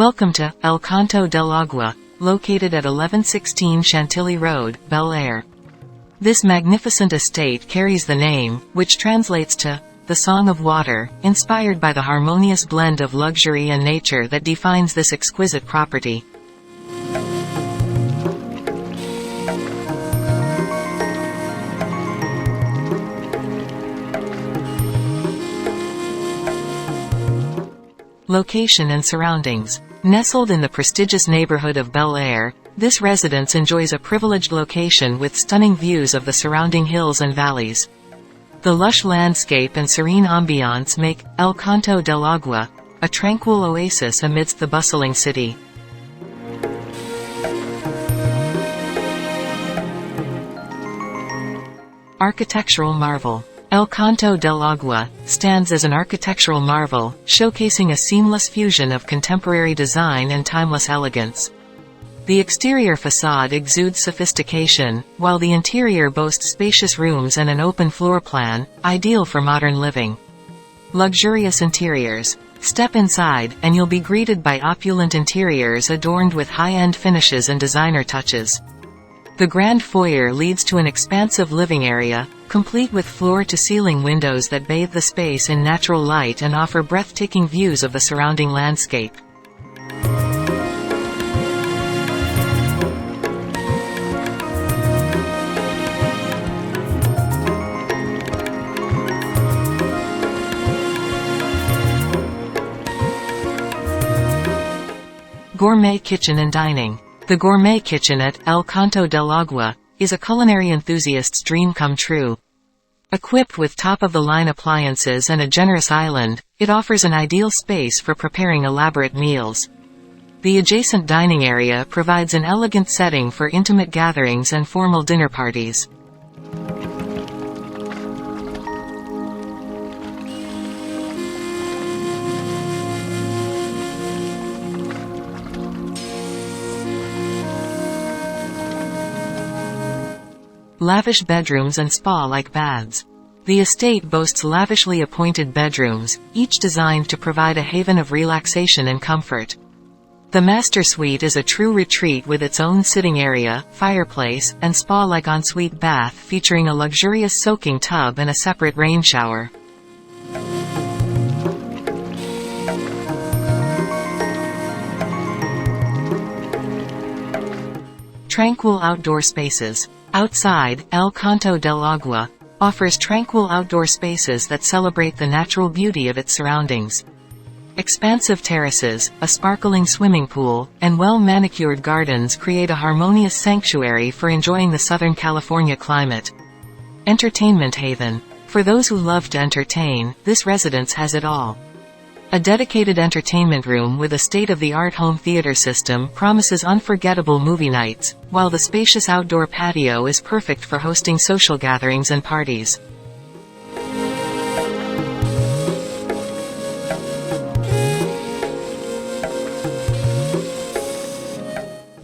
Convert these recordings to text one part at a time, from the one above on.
Welcome to El Canto del Agua, located at 1116 Chantilly Road, Bel Air. This magnificent estate carries the name, which translates to the Song of Water, inspired by the harmonious blend of luxury and nature that defines this exquisite property. Location and surroundings. Nestled in the prestigious neighborhood of Bel Air, this residence enjoys a privileged location with stunning views of the surrounding hills and valleys. The lush landscape and serene ambiance make El Canto del Agua a tranquil oasis amidst the bustling city. Architectural marvel. El Canto del Agua stands as an architectural marvel, showcasing a seamless fusion of contemporary design and timeless elegance. The exterior facade exudes sophistication, while the interior boasts spacious rooms and an open floor plan, ideal for modern living. Luxurious interiors. Step inside, and you'll be greeted by opulent interiors adorned with high-end finishes and designer touches. The grand foyer leads to an expansive living area, complete with floor-to-ceiling windows that bathe the space in natural light and offer breathtaking views of the surrounding landscape. Gourmet kitchen and dining. The gourmet kitchen at El Canto del Agua is a culinary enthusiast's dream come true. Equipped with top-of-the-line appliances and a generous island, it offers an ideal space for preparing elaborate meals. The adjacent dining area provides an elegant setting for intimate gatherings and formal dinner parties. Lavish bedrooms and spa-like baths. The estate boasts lavishly appointed bedrooms, each designed to provide a haven of relaxation and comfort. The master suite is a true retreat with its own sitting area, fireplace, and spa-like ensuite bath featuring a luxurious soaking tub and a separate rain shower. Tranquil outdoor spaces. Outside, El Canto del Agua offers tranquil outdoor spaces that celebrate the natural beauty of its surroundings. Expansive terraces, a sparkling swimming pool, and well-manicured gardens create a harmonious sanctuary for enjoying the Southern California climate. Entertainment haven. For those who love to entertain, this residence has it all. A dedicated entertainment room with a state-of-the-art home theater system promises unforgettable movie nights, while the spacious outdoor patio is perfect for hosting social gatherings and parties.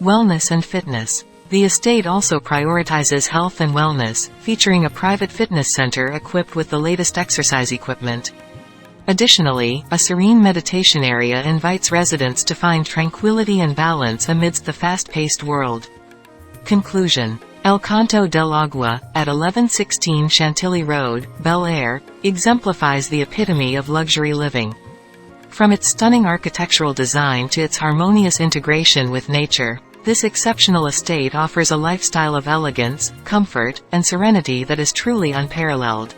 Wellness and fitness. The estate also prioritizes health and wellness, featuring a private fitness center equipped with the latest exercise equipment. Additionally, a serene meditation area invites residents to find tranquility and balance amidst the fast-paced world. Conclusion. El Canto del Agua, at 1116 Chantilly Road, Bel Air, exemplifies the epitome of luxury living. From its stunning architectural design to its harmonious integration with nature, this exceptional estate offers a lifestyle of elegance, comfort, and serenity that is truly unparalleled.